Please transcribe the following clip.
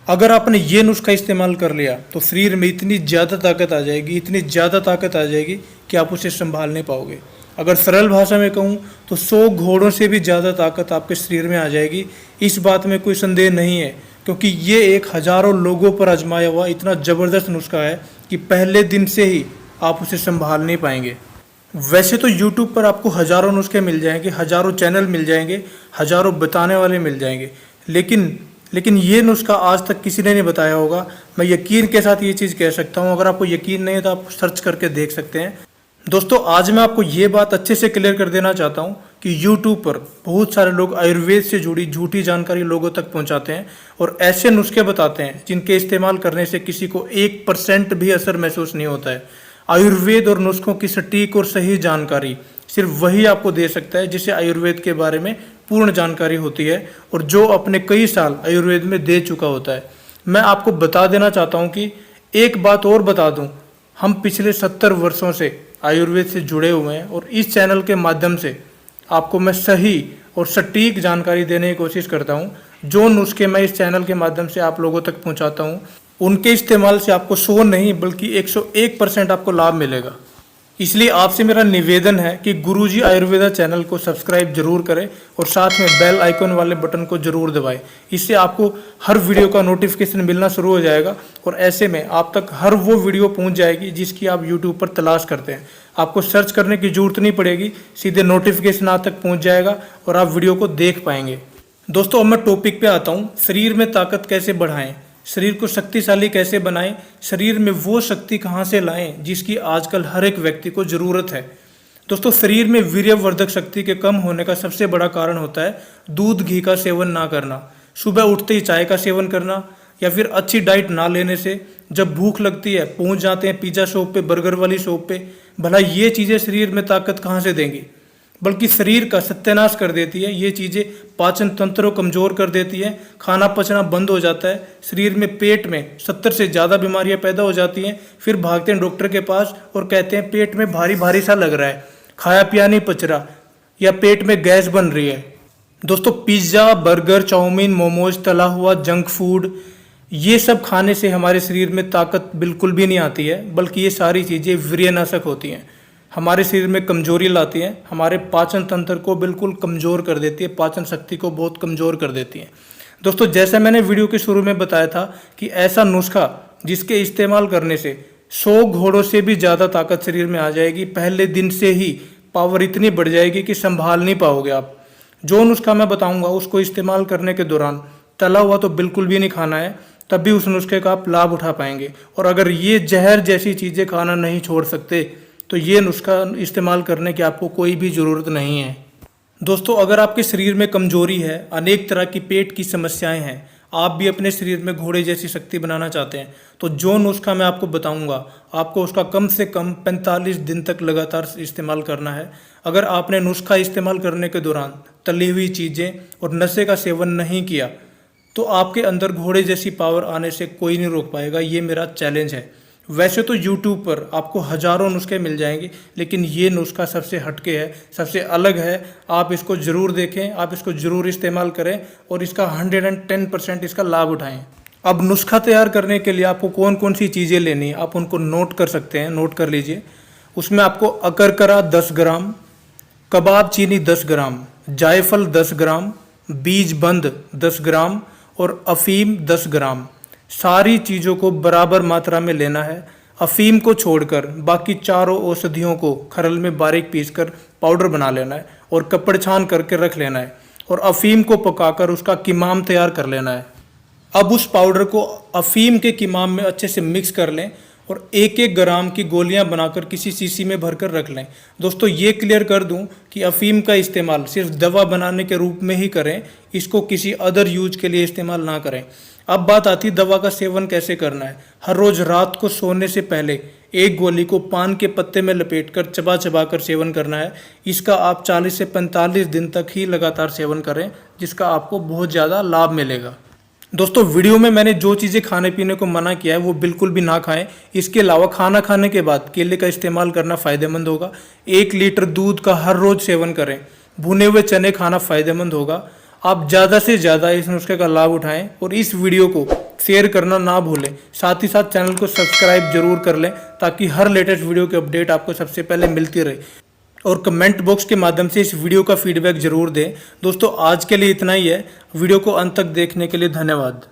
अगर आपने ये नुस्खा इस्तेमाल कर लिया तो शरीर में इतनी ज़्यादा ताकत आ जाएगी, इतनी ज़्यादा ताकत आ जाएगी कि आप उसे संभाल नहीं पाओगे। अगर सरल भाषा में कहूँ तो 100 घोड़ों से भी ज़्यादा ताकत आपके शरीर में आ जाएगी। इस बात में कोई संदेह नहीं है, क्योंकि ये एक हज़ारों लोगों पर आजमाया हुआ इतना ज़बरदस्त नुस्खा है कि पहले दिन से ही आप उसे संभाल नहीं पाएंगे। वैसे तो YouTube पर आपको हज़ारों नुस्खे मिल जाएंगे, हज़ारों चैनल मिल जाएंगे, हज़ारों बताने वाले मिल जाएंगे, लेकिन ये नुस्खा आज तक किसी ने नहीं बताया होगा। मैं यकीन के साथ ये चीज़ कह सकता हूँ। अगर आपको यकीन नहीं है तो आप सर्च करके देख सकते हैं। दोस्तों, आज मैं आपको ये बात अच्छे से क्लियर कर देना चाहता हूँ कि YouTube पर बहुत सारे लोग आयुर्वेद से जुड़ी झूठी जानकारी लोगों तक पहुँचाते हैं और ऐसे नुस्खे बताते हैं जिनके इस्तेमाल करने से किसी को 1% भी असर महसूस नहीं होता है। आयुर्वेद और नुस्खों की सटीक और सही जानकारी सिर्फ वही आपको दे सकता है जिसे आयुर्वेद के बारे में पूर्ण जानकारी होती है और जो अपने कई साल आयुर्वेद में दे चुका होता है। मैं आपको बता देना चाहता हूँ कि एक बात और बता दूँ, हम पिछले 70 वर्षों से आयुर्वेद से जुड़े हुए हैं और इस चैनल के माध्यम से आपको मैं सही और सटीक जानकारी देने की कोशिश करता हूँ। जो नुस्खे मैं इस चैनल के माध्यम से आप लोगों तक पहुँचाता हूँ, उनके इस्तेमाल से आपको 100 नहीं बल्कि 101% आपको लाभ मिलेगा। इसलिए आपसे मेरा निवेदन है कि गुरुजी आयुर्वेदा चैनल को सब्सक्राइब जरूर करें और साथ में बेल आइकन वाले बटन को जरूर दबाएं। इससे आपको हर वीडियो का नोटिफिकेशन मिलना शुरू हो जाएगा और ऐसे में आप तक हर वो वीडियो पहुंच जाएगी जिसकी आप यूट्यूब पर तलाश करते हैं। आपको सर्च करने की जरूरत नहीं पड़ेगी, सीधे नोटिफिकेशन आप तक पहुँच जाएगा और आप वीडियो को देख पाएंगे। दोस्तों, अब मैं टॉपिक पे आता हूँ। शरीर में ताकत कैसे बढ़ाएं, शरीर को शक्तिशाली कैसे बनाएं, शरीर में वो शक्ति कहाँ से लाएं जिसकी आजकल हर एक व्यक्ति को ज़रूरत है। दोस्तों, शरीर में वीर्यवर्धक शक्ति के कम होने का सबसे बड़ा कारण होता है दूध घी का सेवन ना करना, सुबह उठते ही चाय का सेवन करना या फिर अच्छी डाइट ना लेने से जब भूख लगती है पहुँच जाते हैं पिज़्ज़ा शॉप पे, बर्गर वाली शॉप पे। भला ये चीज़ें शरीर में ताकत कहाँ से देंगी, बल्कि शरीर का सत्यानाश कर देती है। ये चीज़ें पाचन तंत्र को कमज़ोर कर देती है, खाना पचना बंद हो जाता है, शरीर में पेट में 70 से ज़्यादा बीमारियां पैदा हो जाती हैं। फिर भागते हैं डॉक्टर के पास और कहते हैं पेट में भारी भारी सा लग रहा है, खाया पिया नहीं पच रहा या पेट में गैस बन रही है। दोस्तों, पिज़्ज़ा, बर्गर, चाउमीन, मोमोज, तला हुआ जंक फूड, ये सब खाने से हमारे शरीर में ताकत बिल्कुल भी नहीं आती है, बल्कि ये सारी चीज़ें वीर्यनाशक होती हैं, हमारे शरीर में कमजोरी लाती हैं, हमारे पाचन तंत्र को बिल्कुल कमज़ोर कर देती है, पाचन शक्ति को बहुत कमज़ोर कर देती हैं। दोस्तों, जैसा मैंने वीडियो के शुरू में बताया था कि ऐसा नुस्खा जिसके इस्तेमाल करने से 100 घोड़ों से भी ज़्यादा ताकत शरीर में आ जाएगी। पहले दिन से ही पावर इतनी बढ़ जाएगी कि संभाल नहीं पाओगे आप। जो नुस्खा मैं बताऊँगा उसको इस्तेमाल करने के दौरान तला हुआ तो बिल्कुल भी नहीं खाना है, तब भी उस नुस्खे का आप लाभ उठा पाएंगे। और अगर ये जहर जैसी चीज़ें खाना नहीं छोड़ सकते तो ये नुस्खा इस्तेमाल करने की आपको कोई भी ज़रूरत नहीं है। दोस्तों, अगर आपके शरीर में कमजोरी है, अनेक तरह की पेट की समस्याएं हैं, आप भी अपने शरीर में घोड़े जैसी शक्ति बनाना चाहते हैं, तो जो नुस्खा मैं आपको बताऊंगा आपको उसका कम से कम 45 दिन तक लगातार इस्तेमाल करना है। अगर आपने नुस्खा इस्तेमाल करने के दौरान तली हुई चीज़ें और नशे का सेवन नहीं किया तो आपके अंदर घोड़े जैसी पावर आने से कोई नहीं रोक पाएगा। ये मेरा चैलेंज है। वैसे तो YouTube पर आपको हज़ारों नुस्खे मिल जाएंगे, लेकिन ये नुस्खा सबसे हटके है, सबसे अलग है। आप इसको ज़रूर देखें, आप इसको ज़रूर इस्तेमाल करें और इसका 110% इसका लाभ उठाएं। अब नुस्खा तैयार करने के लिए आपको कौन कौन सी चीज़ें लेनी है आप उनको नोट कर सकते हैं, नोट कर लीजिए। उसमें आपको अकरकरा 10 ग्राम, कबाब चीनी 10 ग्राम, जायफल 10 ग्राम, बीज बंद 10 ग्राम और अफीम 10 ग्राम, सारी चीज़ों को बराबर मात्रा में लेना है। अफीम को छोड़कर बाकी चारों औषधियों को खरल में बारीक पीसकर पाउडर बना लेना है और कपड़ छान करके रख लेना है और अफीम को पकाकर उसका किमाम तैयार कर लेना है। अब उस पाउडर को अफीम के किमाम में अच्छे से मिक्स कर लें और 1-1 ग्राम की गोलियां बनाकर किसी शीशी में भरकर रख लें। दोस्तों, ये क्लियर कर दूं कि अफीम का इस्तेमाल सिर्फ दवा बनाने के रूप में ही करें, इसको किसी अदर यूज के लिए इस्तेमाल ना करें। अब बात आती दवा का सेवन कैसे करना है। हर रोज रात को सोने से पहले एक गोली को पान के पत्ते में लपेटकर चबा चबा कर सेवन करना है। इसका आप 40 से 45 दिन तक ही लगातार सेवन करें, जिसका आपको बहुत ज़्यादा लाभ मिलेगा। दोस्तों, वीडियो में मैंने जो चीज़ें खाने पीने को मना किया है वो बिल्कुल भी ना खाएं। इसके अलावा खाना खाने के बाद केले का इस्तेमाल करना फ़ायदेमंद होगा। 1 लीटर दूध का हर रोज़ सेवन करें। भुने हुए चने खाना फ़ायदेमंद होगा। आप ज़्यादा से ज़्यादा इस नुस्खे का लाभ उठाएं और इस वीडियो को शेयर करना ना भूलें। साथ ही साथ चैनल को सब्सक्राइब जरूर कर लें ताकि हर लेटेस्ट वीडियो की अपडेट आपको सबसे पहले मिलती रहे। और कमेंट बॉक्स के माध्यम से इस वीडियो का फीडबैक जरूर दें। दोस्तों आज के लिए इतना ही है। वीडियो को अंत तक देखने के लिए धन्यवाद।